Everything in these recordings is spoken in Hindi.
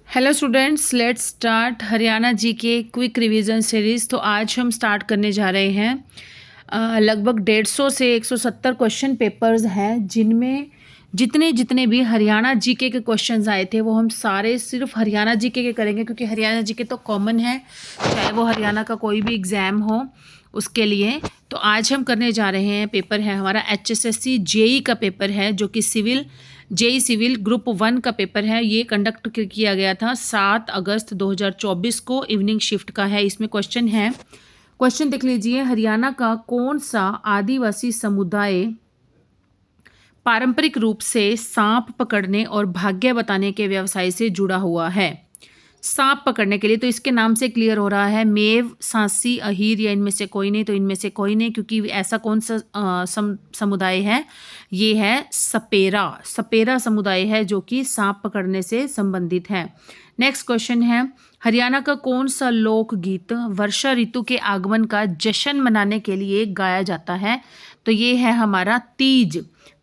Hello students, let's start Haryana G K quick revision series. तो आज हम स्टार्ट करने जा रहे हैं। लगभग 150 से 170 क्वेश्चन पेपर्स हैं, जिनमें जितने जितने भी हरियाणा जीके के क्वेश्चंस आए थे वो हम सारे सिर्फ हरियाणा जीके के करेंगे, क्योंकि हरियाणा जीके तो कॉमन है, चाहे वो हरियाणा का कोई भी एग्ज़ाम हो उसके लिए। तो आज हम करने जा रहे हैं, पेपर है हमारा HSSC जेई का पेपर है, जो कि जेई सिविल ग्रुप 1 का पेपर है। ये कंडक्ट किया गया था 7 अगस्त 2024 को, इवनिंग शिफ्ट का है। इसमें क्वेश्चन देख लीजिए। हरियाणा का कौन सा आदिवासी समुदाय पारंपरिक रूप से सांप पकड़ने और भाग्य बताने के व्यवसाय से जुड़ा हुआ है? सांप पकड़ने के लिए तो इसके नाम से क्लियर हो रहा है, मेव, सांसी, अहीर या इनमें से कोई नहीं। तो इनमें से कोई नहीं, क्योंकि ऐसा कौन सा समुदाय है? ये है सपेरा समुदाय है, जो कि सांप पकड़ने से संबंधित है। नेक्स्ट क्वेश्चन है, हरियाणा का कौन सा लोकगीत वर्षा ऋतु के आगमन का जश्न मनाने के लिए गाया जाता है? तो ये है हमारा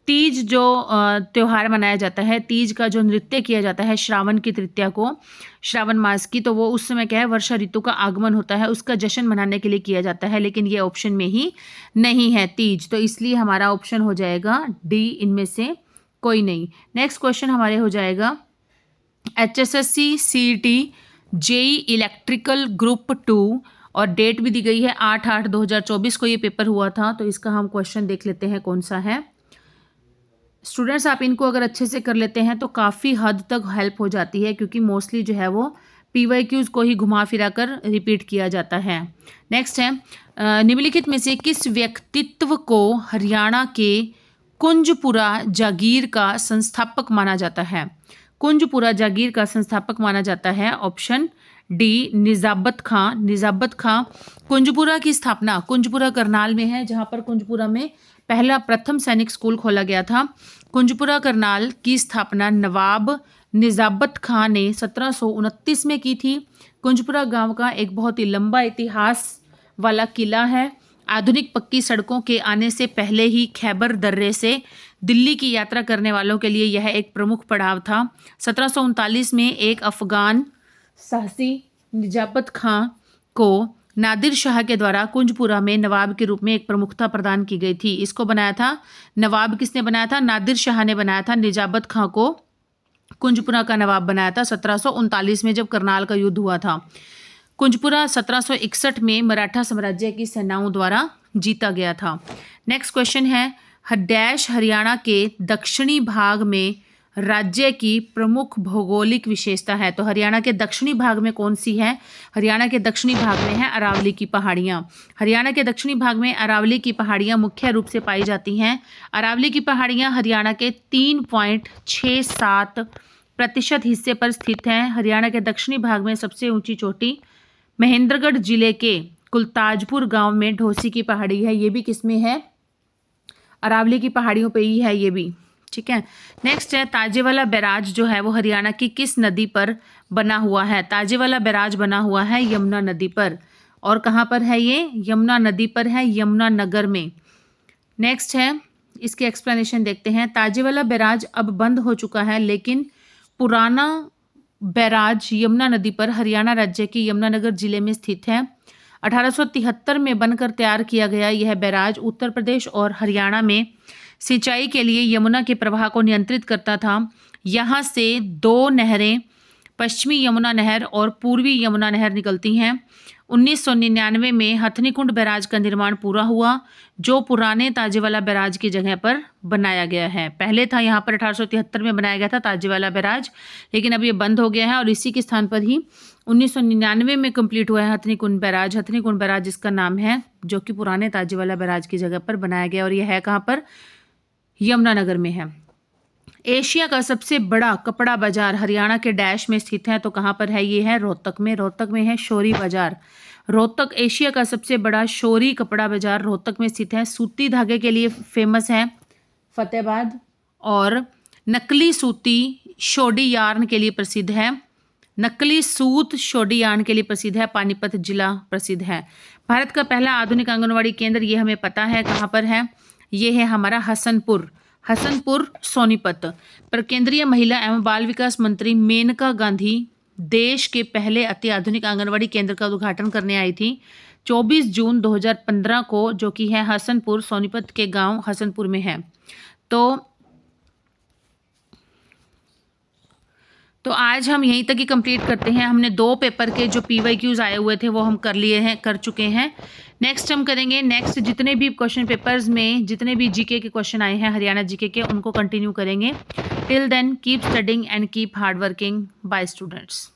तीज जो त्योहार मनाया जाता है, तीज का जो नृत्य किया जाता है श्रावण की तृतीया को, श्रावण मास की, तो वो उस समय क्या है, वर्षा ऋतु का आगमन होता है, उसका जश्न मनाने के लिए किया जाता है। लेकिन ये ऑप्शन में ही नहीं है तीज, तो इसलिए हमारा ऑप्शन हो जाएगा डी, इनमें से कोई नहीं। नेक्स्ट क्वेश्चन हमारे हो जाएगा, HSSC CET JE electrical group 2, और डेट भी दी गई है 8/8/2024 को ये पेपर हुआ था। तो इसका हम क्वेश्चन देख लेते हैं कौन सा है। स्टूडेंट्स, आप इनको अगर अच्छे से कर लेते हैं तो काफ़ी हद तक हेल्प हो जाती है, क्योंकि मोस्टली जो है वो PYQs को ही घुमा फिरा कर रिपीट किया जाता है। नेक्स्ट है, निम्नलिखित में से किस व्यक्तित्व को हरियाणा के कुंजपुरा जागीर का संस्थापक माना जाता है? कुंजपुरा जागीर का संस्थापक माना जाता है ऑप्शन डी, निजाबत खां। कुंजपुरा की स्थापना कुंजपुरा करनाल में है, जहाँ पर कुंजपुरा में प्रथम सैनिक स्कूल खोला गया था। कुंजपुरा करनाल की स्थापना नवाब निजाबत खां ने 1729 में की थी। कुंजपुरा गांव का एक बहुत ही लंबा इतिहास वाला किला है। आधुनिक पक्की सड़कों के आने से पहले ही खैबर दर्रे से दिल्ली की यात्रा करने वालों के लिए यह एक प्रमुख पड़ाव था। 1739 में एक अफगान साहसी निजाबत खां को नादिर शाह के द्वारा कुंजपुरा में नवाब के रूप में एक प्रमुखता प्रदान की गई थी। इसको बनाया था नवाब, किसने बनाया था? नादिर शाह ने बनाया था। निजाबत खां को कुंजपुरा का नवाब बनाया था 1739 में, जब करनाल का युद्ध हुआ था। कुंजपुरा 1761 में मराठा साम्राज्य की सेनाओं द्वारा जीता गया था। नेक्स्ट क्वेश्चन है, हरियाणा के दक्षिणी भाग में राज्य की प्रमुख भौगोलिक विशेषता है? तो हरियाणा के दक्षिणी भाग में कौन सी है? हरियाणा के दक्षिणी भाग में है अरावली की पहाड़ियाँ। हरियाणा के दक्षिणी भाग में अरावली की पहाड़ियाँ मुख्य रूप से पाई जाती हैं। अरावली की पहाड़ियाँ हरियाणा के 3.67% हिस्से पर स्थित हैं। हरियाणा के दक्षिणी भाग में सबसे ऊंची चोटी महेंद्रगढ़ जिले के कुलताजपुर गांव में ढोसी की पहाड़ी है। ये भी किसमें है? अरावली की पहाड़ियों पे ही है ये भी, ठीक है। नेक्स्ट है, ताजेवाला बैराज जो है वो हरियाणा की किस नदी पर बना हुआ है? ताजेवाला बैराज बना हुआ है यमुना नदी पर। और कहाँ पर है ये? यमुना नदी पर है, यमुनानगर में। नेक्स्ट है, इसके एक्सप्लेनेशन देखते हैं। ताजेवाला बैराज अब बंद हो चुका है, लेकिन पुराना बैराज यमुना नदी पर हरियाणा राज्य के यमुनानगर जिले में स्थित है। 1873 में बनकर तैयार किया गया यह बैराज उत्तर प्रदेश और हरियाणा में सिंचाई के लिए यमुना के प्रवाह को नियंत्रित करता था। यहाँ से 2 नहरें, पश्चिमी यमुना नहर और पूर्वी यमुना नहर निकलती हैं। 1999 में हथनीकुंड बैराज का निर्माण पूरा हुआ, जो पुराने ताजेवाला बैराज की जगह पर बनाया गया है। पहले था यहाँ पर 1873 में बनाया गया था ताजेवाला बैराज, लेकिन अब ये बंद हो गया है, और इसी के स्थान पर ही 1999 में कंप्लीट हुआ है हथनीकुंड बैराज जिसका नाम है, जो कि पुराने ताजेवाला बैराज की जगह पर बनाया गया, और यह है कहाँ पर? यमुनानगर में है। एशिया का सबसे बड़ा कपड़ा बाजार हरियाणा के डैश में स्थित है, तो कहाँ पर है? ये है रोहतक में है शोरी बाजार। रोहतक एशिया का सबसे बड़ा शोरी कपड़ा बाजार रोहतक में स्थित है। सूती धागे के लिए फेमस है फतेहाबाद, और नकली सूती शोडी यार्न के लिए प्रसिद्ध है। नकली सूत शोडी यार्न के लिए प्रसिद्ध है, पानीपत जिला प्रसिद्ध है। भारत का पहला आधुनिक आंगनवाड़ी केंद्र, ये हमें पता है कहाँ पर है, ये है हमारा हसनपुर सोनीपत। पर केंद्रीय महिला एवं बाल विकास मंत्री मेनका गांधी देश के पहले अत्याधुनिक आंगनवाड़ी केंद्र का उद्घाटन करने आई थी 24 जून 2015 को, जो कि है हसनपुर, सोनीपत के गांव हसनपुर में है। तो आज हम यहीं तक ही कंप्लीट करते हैं। हमने 2 पेपर के जो PYQs आए हुए थे वो हम कर चुके हैं। नेक्स्ट हम करेंगे, नेक्स्ट जितने भी क्वेश्चन पेपर्स में जितने भी जीके के क्वेश्चन आए हैं हरियाणा जीके के, उनको कंटिन्यू करेंगे। Till then keep studying and keep hard working. Bye students.